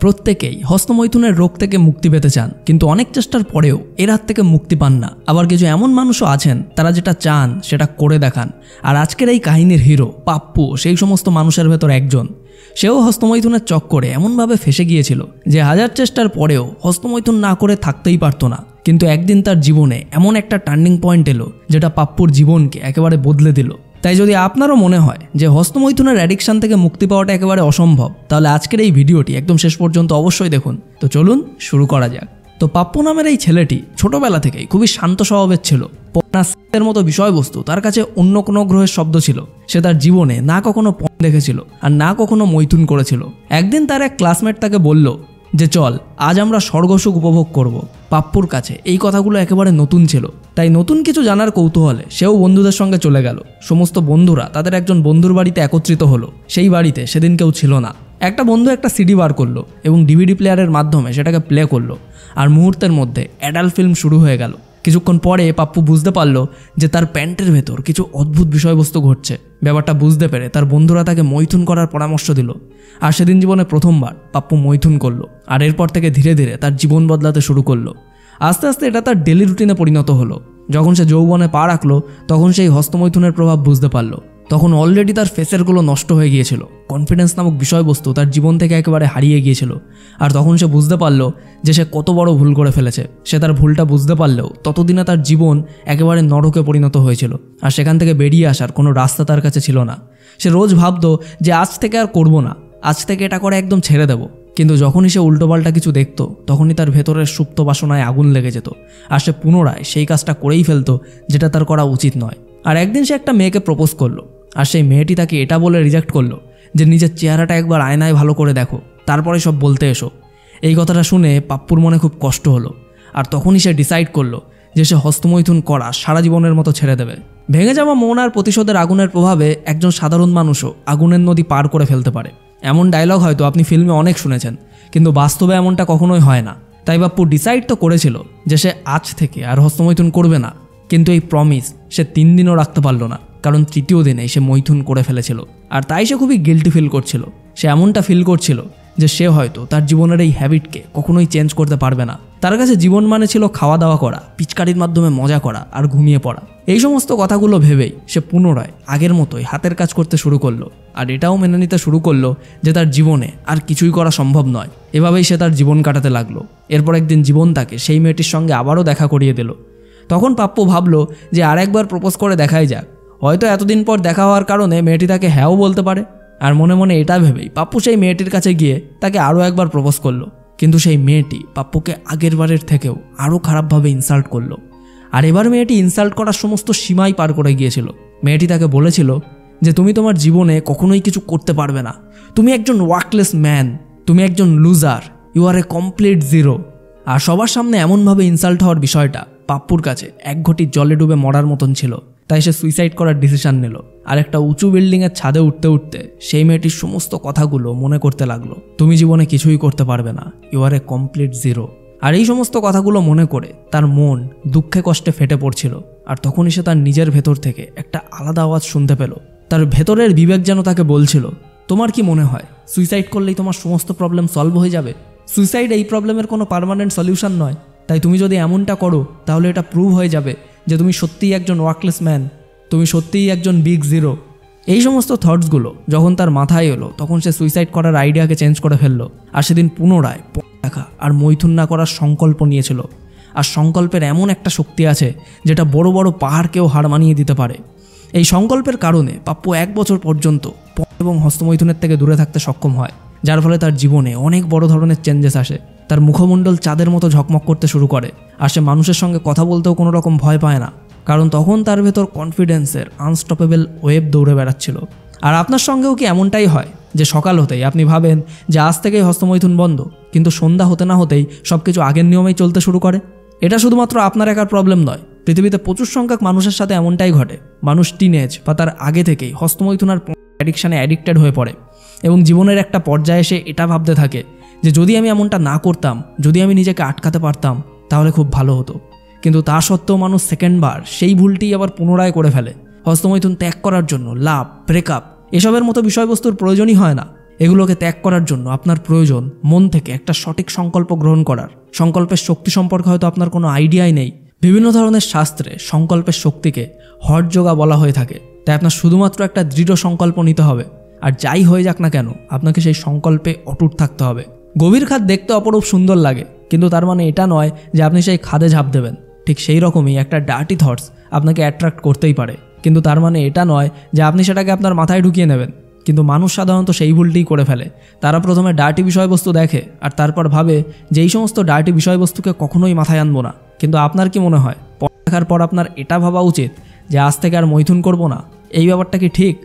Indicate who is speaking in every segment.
Speaker 1: প্রত্যেকেই হস্তমৈথুনের রোগ থেকে মুক্তি পেতে চান, কিন্তু অনেক চেষ্টার পরেও এর হাত থেকে মুক্তি পান না। আবার কিছু এমন মানুষও আছেন তারা যেটা চান সেটা করে দেখান। আর আজকের এই কাহিনীর হিরো পাপ্পু সেই সমস্ত মানুষের ভেতর একজন। সেও হস্তমৈথুনের চক্করে এমনভাবে ফেসে গিয়েছিল যে হাজার চেষ্টার পরেও হস্তমৈথুন না করে থাকতেই পারতো না। কিন্তু একদিন তার জীবনে এমন একটা টার্নিং পয়েন্ট এলো যেটা পাপ্পুর জীবনকে একেবারে বদলে দিল। তাই যদি আপনারও মনে হয় যে হস্তমৈথুনের অ্যাডিকশন থেকে মুক্তি পাওয়াটা একেবারে অসম্ভব, তাহলে আজকের এই ভিডিওটি একদম শেষ পর্যন্ত অবশ্যই দেখুন। তো চলুন শুরু করা যাক। তো পাপ্পু নামের এই ছেলেটি ছোটবেলা থেকেই খুবই শান্ত স্বভাবের ছিল। এর মতো বিষয়বস্তু তার কাছে অন্য কোনো গ্রহের শব্দ ছিল। সে তার জীবনে না কখনো দেখেছিল আর না কখনো মৈথুন করেছিল। একদিন তার এক ক্লাসমেট তাকে বলল যে চল আজ আমরা স্বর্গসুখ উপভোগ করব। পাপ্পুর কাছে এই কথাগুলো একেবারে নতুন ছিল, তাই নতুন কিছু জানার কৌতূহলে সেও বন্ধুদের সঙ্গে চলে গেল। সমস্ত বন্ধুরা তাদের একজন বন্ধুর বাড়িতে একত্রিত হলো। সেই বাড়িতে সেদিন কেউ ছিল না। একটা বন্ধু একটা সিডি বার করলো এবং ডিভিডি প্লেয়ারের মাধ্যমে সেটাকে প্লে করলো। আর মুহূর্তের মধ্যে অ্যাডাল্ট ফিল্ম শুরু হয়ে গেল। কিছুক্ষণ পরে পাপ্পু বুঝতে পারলো যে তার প্যান্টের ভেতর কিছু অদ্ভুত বিষয়বস্তু ঘটছে। ব্যাপারটা বুঝতে পেরে তার বন্ধুরা তাকে মৈথুন করার পরামর্শ দিল। আর সেদিন জীবনে প্রথমবার পাপ্পু মৈথুন করলো। আর এরপর থেকে ধীরে ধীরে তার জীবন বদলাতে শুরু করলো। আস্তে আস্তে এটা তার ডেলি রুটিনে পরিণত হলো। যখন সে যৌবনে পা রাখলো তখন সেই হস্তমৈথুনের প্রভাব বুঝতে পারলো। তখন অলরেডি তার ফেসেরগুলো নষ্ট হয়ে গিয়েছিল। কনফিডেন্স নামক বিষয়বস্তু তার জীবন থেকে একেবারে হারিয়ে গিয়েছিল। আর তখন সে বুঝতে পারলো যে সে কত বড় ভুল করে ফেলেছে। সে তার ভুলটা বুঝতে পারলেও ততদিনে তার জীবন একেবারে নরকে পরিণত হয়েছিল। আর সেখান থেকে বেরিয়ে আসার কোনো রাস্তা তার কাছে ছিল না। সে রোজ ভাবতো যে আজ থেকে আর করব না, আজ থেকে এটা করে একদম ছেড়ে দেব। কিন্তু যখনই সে উল্টোপাল্টা কিছু দেখতো তখনই তার ভেতরের সুপ্ত বাসনায় আগুন লেগে যেত। আর সে পুনরায় সেই কাজটা করেই ফেলতো যেটা তার করা উচিত নয়। আর একদিন সে একটা মেয়েকে প্রপোজ করলো। আর সেই মেয়েটি তাকে এটা বলে রিজেক্ট করলো যে নিজের চেহারাটা একবার আয়নায় ভালো করে দেখো, তারপরে সব বলতে এসো। এই কথাটা শুনে পাপ্পুর মনে খুব কষ্ট হলো। আর তখনই সে ডিসাইড করলো যে সে হস্তমৈথুন করা সারা জীবনের মতো ছেড়ে দেবে। ভেঙে যাওয়া মন আর প্রতিশোধের আগুনের প্রভাবে একজন সাধারণ মানুষও আগুনের নদী পার করে ফেলতে পারে। এমন ডায়লগ হয়তো আপনি ফিল্মে অনেক শুনেছেন, কিন্তু বাস্তবে এমনটা কখনোই হয় না। তাই পাপ্পু ডিসাইড তো করেছিল যে সে আজ থেকে আর হস্তমৈথুন করবে না। কিন্তু এই প্রমিস সে 3 দিনও রাখতে পারল না, কারণ তৃতীয় দিনেই সে মৈথুন করে ফেলেছিল। আর তাই সে খুবই গিল্টি ফিল করছিল। সে এমনটা ফিল করছিল যে সে হয়তো তার জীবনের এই হ্যাবিটকে কখনোই চেঞ্জ করতে পারবে না। তার কাছে জীবন মানে ছিল খাওয়া দাওয়া করা, পিচকারির মাধ্যমে মজা করা আর ঘুমিয়ে পড়া। এই সমস্ত কথাগুলো ভেবেই সে পুনরায় আগের মতোই হাতের কাজ করতে শুরু করলো। আর এটাও মেনে নিতে শুরু করলো যে তার জীবনে আর কিছুই করা সম্ভব নয়। এভাবেই সে তার জীবন কাটাতে লাগলো। এরপর একদিন জীবন তাকে সেই মেয়েটির সঙ্গে আবারও দেখা করিয়ে দিল। তখন পাপ্পু ভাবলো যে আরেকবার প্রপোজ করে দেখাই যাক। হয়তো এতদিন পর দেখা হওয়ার কারণে মেয়েটি তাকে হ্যাঁও বলতে পারে। আর মনে মনে এটা ভেবেই পাপ্পু সেই মেয়েটির কাছে গিয়ে তাকে আরও একবার প্রপোজ করলো। কিন্তু সেই মেয়েটি পাপ্পুকে আগের বারের থেকেও আরও খারাপভাবে ইনসাল্ট করলো। আর এবার মেয়েটি ইনসাল্ট করার সমস্ত সীমাই পার করে গিয়েছিল। মেয়েটি তাকে বলেছিল যে তুমি তোমার জীবনে কখনোই কিছু করতে পারবে না, তুমি একজন ওয়ার্কলেস ম্যান, তুমি একজন loser, you are a complete zero. আর সবার সামনে এমনভাবে ইনসাল্ট হওয়ার বিষয়টা পাপ্পুর কাছে এক ঘটি জলে ডুবে মরার মতন ছিল। তাই সে সুইসাইড করার ডিসিশন নিল। আর একটা উঁচু বিল্ডিংয়ের ছাদে উঠতে উঠতে সেই মেয়েটির সমস্ত কথাগুলো মনে করতে লাগলো। তুমি জীবনে কিছুই করতে পারবে না, you are a complete zero. আর এই সমস্ত কথাগুলো মনে করে তার মন দুঃখে কষ্টে ফেটে পড়ছিল। আর তখনই সে তার নিজের ভেতর থেকে একটা আলাদা আওয়াজ শুনতে পেল। তার ভেতরের বিবেক যেন তাকে বলছিল, তোমার কি মনে হয় সুইসাইড করলেই তোমার সমস্ত প্রবলেম সলভ হয়ে যাবে? সুইসাইড এই প্রবলেমের কোনো পার্মানেন্ট সলিউশন নয়। তাই তুমি যদি এমনটা করো তাহলে এটা প্রুভ হয়ে যাবে যে তুমি সত্যিই একজন ওয়ার্কলেস ম্যান, তুমি সত্যিই একজন বিগ জিরো। এই সমস্ত থটসগুলো যখন তার মাথায় এলো তখন সে সুইসাইড করার আইডিয়াকে চেঞ্জ করে ফেললো। আর সেদিন পুনরায় দেখা আর মৈথুন না করার সংকল্প নিয়েছিল। আর সংকল্পের এমন একটা শক্তি আছে যেটা বড় বড় পাহাড়কেও হার মানিয়ে দিতে পারে। এই সংকল্পের কারণে পাপ্পু 1 বছর পর্যন্ত এবং হস্তমৈথুনের থেকে দূরে থাকতে সক্ষম হয়, যার ফলে তার জীবনে অনেক বড় ধরনের চেঞ্জেস আসে। তার মুখমণ্ডল চাঁদের মতো ঝকমক করতে শুরু করে। আর সে মানুষের সঙ্গে কথা বলতেও কোনো রকম ভয় পায় না, কারণ তখন তার ভেতর কনফিডেন্সের আনস্টপেবল ওয়েভ দৌড়ে বেড়াচ্ছিল। আর আপনার সঙ্গেও কি এমনটাই হয় যে সকাল হতেই আপনি ভাবেন যে আজ থেকেই হস্তমৈথুন বন্ধ, কিন্তু সন্ধ্যা হতে না হতেই সব কিছু আগের নিয়মেই চলতে শুরু করে? এটা শুধুমাত্র আপনার একার প্রবলেম নয়, পৃথিবীতে প্রচুর সংখ্যক মানুষের সাথে এমনটাই ঘটে। মানুষ টিনেজ বা তার আগে থেকেই হস্তমৈথুন আর অ্যাডিকশানে অ্যাডিক্টেড হয়ে পড়ে এবং জীবনের একটা পর্যায়ে এসে এটা ভাবতে থাকে যে যদি আমি এমনটা না করতাম, যদি আমি নিজেকে আটকাতে পারতাম তাহলে খুব ভালো হতো। কিন্তু তা সত্ত্বেও মানুষ সেকেন্ডবার সেই ভুলটি আবার পুনরায় করে ফেলে। হস্তমৈথুন ত্যাগ করার জন্য লাভ, ব্রেকআপ এসবের মতো বিষয়বস্তুর প্রয়োজনই হয় না। এগুলোকে ত্যাগ করার জন্য আপনার প্রয়োজন মন থেকে একটা সঠিক সংকল্প গ্রহণ করার। সংকল্পের শক্তি সম্পর্কে হয়তো আপনার কোনো আইডিয়াই নেই। বিভিন্ন ধরনের শাস্ত্রে সংকল্পের শক্তিকে হঠ যোগা বলা হয়ে থাকে। তাই আপনার শুধুমাত্র একটা দৃঢ় সংকল্প নিতে হবে, আর যাই হয়ে যাক না কেন আপনাকে সেই সংকল্পে অটুট থাকতে হবে। গভীর খাদ দেখতে অপরূপ সুন্দর লাগে, কিন্তু তার মানে এটা নয় যে আপনি সেই খাদে ঝাঁপ দেবেন। ঠিক সেই রকমই একটা ডার্টি থটস আপনাকে অ্যাট্রাক্ট করতেই পারে, কিন্তু তার মানে এটা নয় যে আপনি সেটাকে আপনার মাথায় ঢুকিয়ে নেবেন। কিন্তু মানুষ সাধারণত সেই ভুলটিই করে ফেলে। তারা প্রথমে ডার্টি বিষয়বস্তু দেখে আর তারপর ভাবে যে এই সমস্ত ডার্টি বিষয়বস্তুকে কখনোই মাথায় আনবো না। কিন্তু আপনার কি মনে হয় দেখার পর আপনার এটা ভাবা উচিত যে আজ থেকে আর মৈথুন করব না? এই ব্যাপারটা কি ঠিক?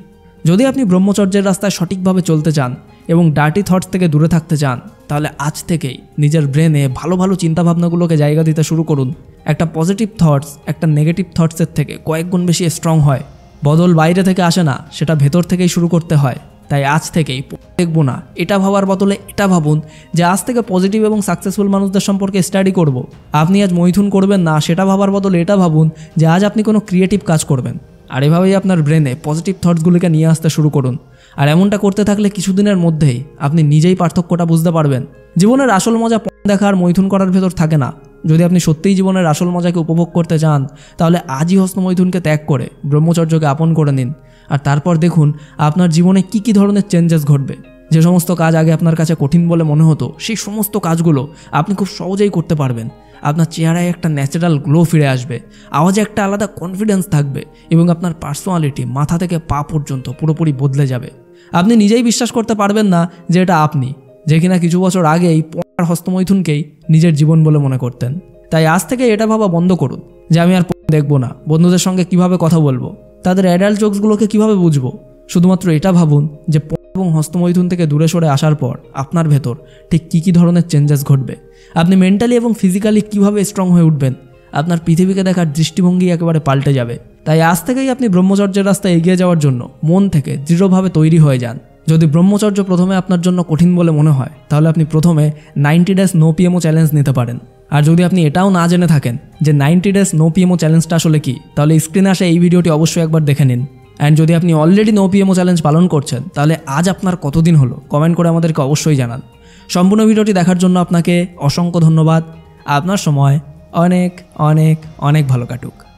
Speaker 1: যদি আপনি ব্রহ্মচর্যের রাস্তায় সঠিকভাবে চলতে চান এবং ডার্টি থটস থেকে দূরে থাকতে চান, তাহলে আজ থেকেই নিজের ব্রেনে ভালো ভালো চিন্তাভাবনাগুলোকে জায়গা দিতে শুরু করুন। একটা পজিটিভ থটস একটা নেগেটিভ থটসের থেকে কয়েক গুণ বেশি স্ট্রং হয়। বদল বাইরে থেকে আসে না, সেটা ভেতর থেকেই শুরু করতে হয়। তাই আজ থেকেই দেখবো না এটা ভাবার বদলে এটা ভাবুন যে আজ থেকে পজিটিভ এবং সাকসেসফুল মানুষদের সম্পর্কে স্টাডি করব। আপনি আজ মৈথুন করবেন না সেটা ভাবার বদলে এটা ভাবুন যে আজ আপনি কোনো ক্রিয়েটিভ কাজ করবেন। আর এভাবেই আপনার ব্রেনে পজিটিভ থটসগুলিকে নিয়ে আসতে শুরু করুন। আর এমনটা করতে থাকলে কিছুদিনের মধ্যেই আপনি নিজেই পার্থক্যটা বুঝতে পারবেন। জীবনের আসল মজা দেখা আর মৈথুন করার ভেতর থাকে না। যদি আপনি সত্যিই জীবনের আসল মজাকে উপভোগ করতে চান, তাহলে আজই হস্তমৈথুনকে ত্যাগ করে ব্রহ্মচর্যকে আপন করে নিন। আর তারপর দেখুন আপনার জীবনে কি কি ধরনের চেঞ্জেস ঘটবে। যে সমস্ত কাজ আগে আপনার কাছে কঠিন বলে মনে হতো, সেই সমস্ত কাজগুলো আপনি খুব সহজেই করতে পারবেন। আপনার চেহারায় একটা ন্যাচারাল গ্লো ফিরে আসবে, আওয়াজে একটা আলাদা কনফিডেন্স থাকবে এবং আপনার পার্সোনালিটি মাথা থেকে পা পর্যন্ত পুরোপুরি বদলে যাবে। আপনি নিজেই বিশ্বাস করতে পারবেন না যে এটা আপনি, যে কিনা কিছু বছর আগেই হস্তমৈথুনকেই নিজের জীবন বলে মনে করতেন। তাই আজ থেকে এটা ভাবা বন্ধ করুন যে আমি আর দেখবো না, বন্ধুদের সঙ্গে কিভাবে কথা বলবো, তাদের অ্যাডাল্ট জোকসগুলোকে কিভাবে বুঝবো। শুধুমাত্র এটা ভাবুন যে এবং হস্তমৈথুন থেকে দূরে সরে আসার পর আপনার ভেতর ঠিক কী কী ধরনের চেঞ্জেস ঘটবে। আপনি মেন্টালি এবং ফিজিক্যালি কিভাবে স্ট্রং হয়ে উঠবেন। আপনার পৃথিবীকে দেখার দৃষ্টিভঙ্গি একেবারে পাল্টে যাবে। তাই আজ থেকেই আপনি ব্রহ্মচর্যের রাস্তায় এগিয়ে যাওয়ার জন্য মন থেকে দৃঢ়ভাবে তৈরি হয়ে যান। যদি ব্রহ্মচর্য প্রথমে আপনার জন্য কঠিন বলে মনে হয়, তাহলে আপনি প্রথমে 90 ডেজ নো পিএমও চ্যালেঞ্জ নিতে পারেন। আর যদি আপনি এটাও না জেনে থাকেন যে 90 ডেজ নো পিএমও চ্যালেঞ্জটা আসলে কি, তাহলে স্ক্রিনে আসা এই ভিডিওটি অবশ্যই একবার দেখে নিন। অ্যান্ড যদি আপনি অলরেডি নো পিএমও চ্যালেঞ্জ পালন করছেন, তাহলে আজ আপনার কতদিন হলো কমেন্ট করে আমাদেরকে অবশ্যই জানান। সম্পূর্ণ ভিডিওটি দেখার জন্য আপনাকে অসংখ্য ধন্যবাদ। আপনার সময় অনেক অনেক অনেক ভালো কাটুক।